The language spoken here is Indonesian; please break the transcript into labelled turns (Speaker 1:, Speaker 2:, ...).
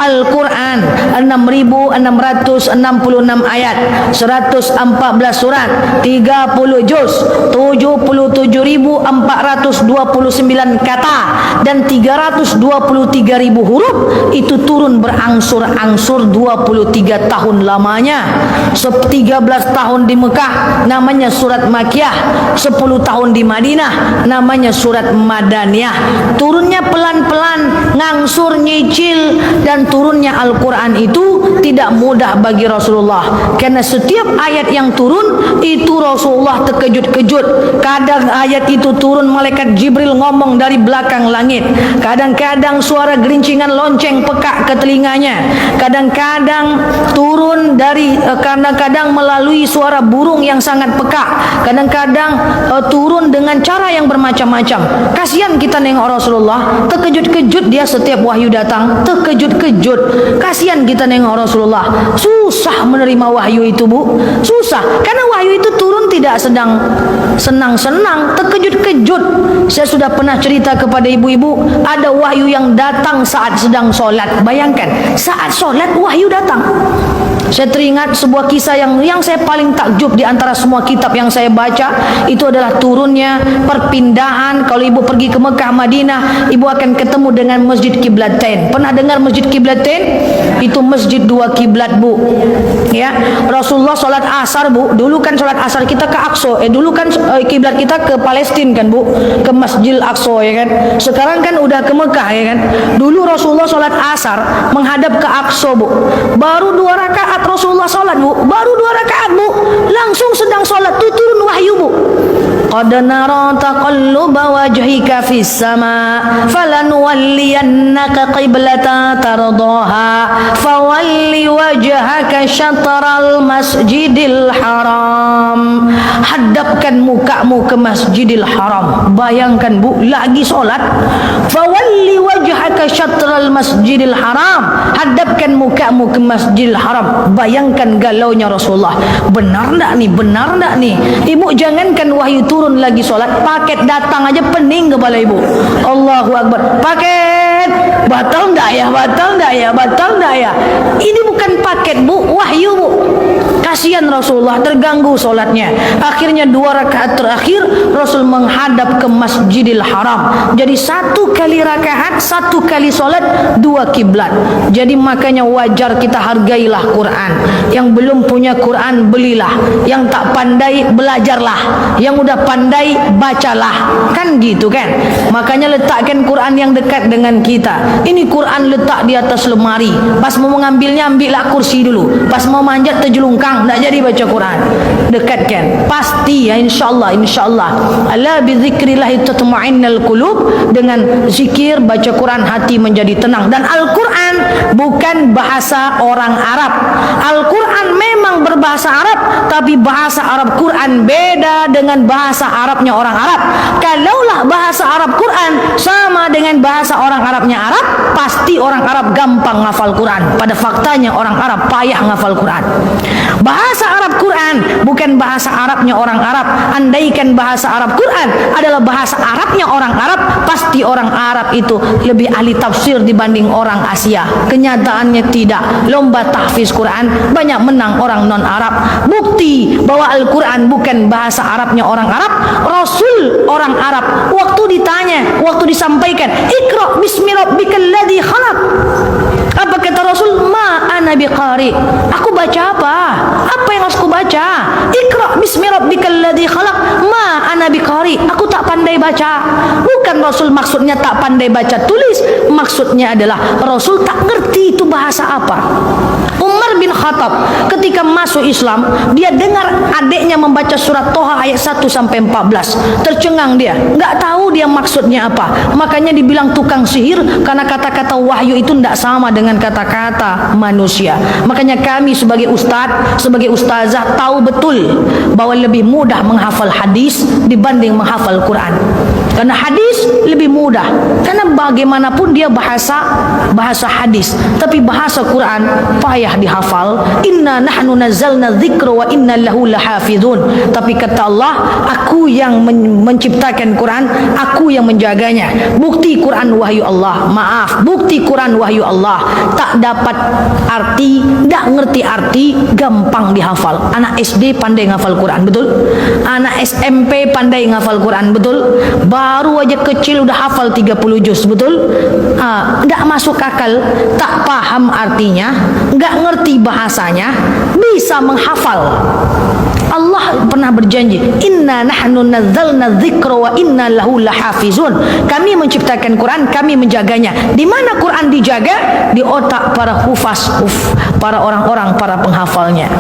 Speaker 1: Al-Quran 6.666 ayat, 114 surat, 30 juz, 77.429 kata, dan 323.000 huruf. Itu turun berangsur-angsur 23 tahun lamanya. 13 tahun di Mekah namanya surat Makkiyah, 10 tahun di Madinah namanya surat Madaniyah. Turunnya pelan-pelan, ngangsur, nyicil, dan turunnya Al-Quran itu tidak mudah bagi Rasulullah, karena setiap ayat yang turun itu Rasulullah terkejut-kejut. Kadang ayat itu turun, malaikat Jibril ngomong dari belakang langit. Kadang-kadang suara gerincingan lonceng pekak ke telinganya. Kadang-kadang turun dari kadang-kadang melalui suara burung yang sangat pekak. Kadang-kadang turun dengan cara yang bermacam-macam. Kasihan kita nengok Rasulullah, terkejut-kejut dia setiap wahyu datang, terkejut-kejut. Kasihan kita nengok Rasulullah, susah menerima wahyu itu, Bu. Susah, karena wahyu itu turun tidak sedang senang-senang, terkejut-kejut. Saya sudah pernah cerita kepada ibu-ibu, ada wahyu yang datang saat sedang sholat. Bayangkan, saat sholat wahyu datang. Saya teringat sebuah kisah yang saya paling takjub di antara semua kitab yang saya baca. Itu adalah turunnya perpindahan. Kalau ibu pergi ke Mekah, Madinah, ibu akan ketemu dengan Masjid Qiblatain. Pernah dengar Masjid Qiblatain? Itu masjid dua kiblat, Bu. Ya, Rasulullah sholat asar, Bu. Dulu kan sholat asar kita ke Aqsa. Dulu kan kiblat kita ke Palestina kan, Bu, ke Masjid Aqsa, ya kan. Sekarang kan udah ke Mekah, ya kan. Dulu Rasulullah sholat asar menghadap ke Aqsa, Bu. Baru 2 rakaat Rasulullah sholat, Bu. Baru 2 rakaat, Bu. Langsung sedang sholat tuh turun wahyu, Bu. Qad nara taqalluba wajhika fis sama falanuwalliyannaka qiblatan tardaha fawalli wajhaka syatral masjidil haram. Hadapkan mukamu ke Masjidil Haram. Bayangkan, Bu, lagi sholat, fawalli wajhaka syatral masjidil haram. Hadapkan mukamu ke Masjidil Haram. Bayangkan galaunya Rasulullah. Benar enggak nih? Benar enggak nih? Ibu, jangankan wahyu turun lagi sholat, paket datang aja pening kepala ibu. Allahu Akbar. Paket batal enggak ya? Batal enggak ya? Batal enggak ya? Ini bukan paket, Bu, wahyu, Bu. Kasihan Rasulullah, terganggu sholatnya. Akhirnya 2 rakaat terakhir Rasul menghadap ke Masjidil Haram. Jadi 1 kali rakaat, 1 kali sholat, 2 kiblat. Jadi makanya wajar kita hargailah Quran. Yang belum punya Quran, belilah. Yang tak pandai, belajarlah. Yang udah pandai, bacalah. Kan gitu kan? Makanya letakkan Quran yang dekat dengan kita. Ini Quran letak di atas lemari. Pas mau mengambilnya, ambillah kursi dulu. Pas mau manjat, terjelungkang, tak jadi baca Quran. Dekatkan, pasti ya, insyaallah, insyaallah. Ala bizikrillah tatma'innul qulub. Dengan zikir, baca Quran, hati menjadi tenang. Dan Al-Quran bukan bahasa orang Arab. Al-Quran memang berbahasa Arab, tapi bahasa Arab Quran beda dengan bahasa Arabnya orang Arab. Kalaulah bahasa Arab Quran sama dengan bahasa orang Arabnya Arab, pasti orang Arab gampang ngafal Quran. Pada faktanya orang Arab payah ngafal Quran. Bahasa Arab Quran bukan bahasa Arabnya orang Arab. Andaikan bahasa Arab Quran adalah bahasa Arabnya orang Arab, pasti orang Arab itu lebih ahli tafsir dibanding orang Asia. Kenyataannya tidak. Lomba tahfiz Quran banyak menang orang non-Arab. Bukti bahwa Al-Quran bukan bahasa Arabnya orang Arab. Rasul orang Arab, waktu ditanya, waktu disampaikan, Iqra bismi rabbikal ladzi khalaq, apa kata Rasul? Ma ana biqari. Aku baca apa? Apa yang harus aku baca? Iqra bismi rabbikal ladzi khalaq. Ma ana biqari. Aku tak pandai baca. Bukan Rasul maksudnya tak pandai baca tulis, maksudnya adalah Rasul tak ngerti itu bahasa apa. Umar bin Khattab ketika masuk Islam, dia dengar adiknya membaca surat Toha ayat 1 sampai 14. Tercengang dia, enggak tahu dia maksudnya apa. Makanya dibilang tukang sihir, karena kata-kata wahyu itu tidak sama dengan kata-kata manusia. Makanya kami sebagai ustadz, sebagai ustazah tahu betul bahwa lebih mudah menghafal hadis dibanding menghafal Quran. Karena hadis lebih mudah. Karena bagaimanapun dia bahasa hadis, tapi bahasa Quran payah dihafal. Inna nahnu nazzalna dzikra wa inna lahu lahafizun. Tapi kata Allah, aku yang menciptakan Quran, aku yang menjaganya. Bukti Quran wahyu Allah. Maaf, bukti Quran wahyu Allah. Tak dapat arti, tak ngerti arti, gampang dihafal. Anak SD pandai ngafal Quran, betul? Anak SMP pandai ngafal Quran, betul? Baru aja kecil udah hafal 30 juz, betul? Enggak masuk akal, tak paham artinya, enggak ngerti bahasanya, bisa menghafal. Allah pernah berjanji, inna nahnu nazzalna dzikra wa inna lahu lahafizun. Kami menciptakan Quran, kami menjaganya. Di mana Quran dijaga? Di otak para hufaz, para orang-orang, para penghafalnya.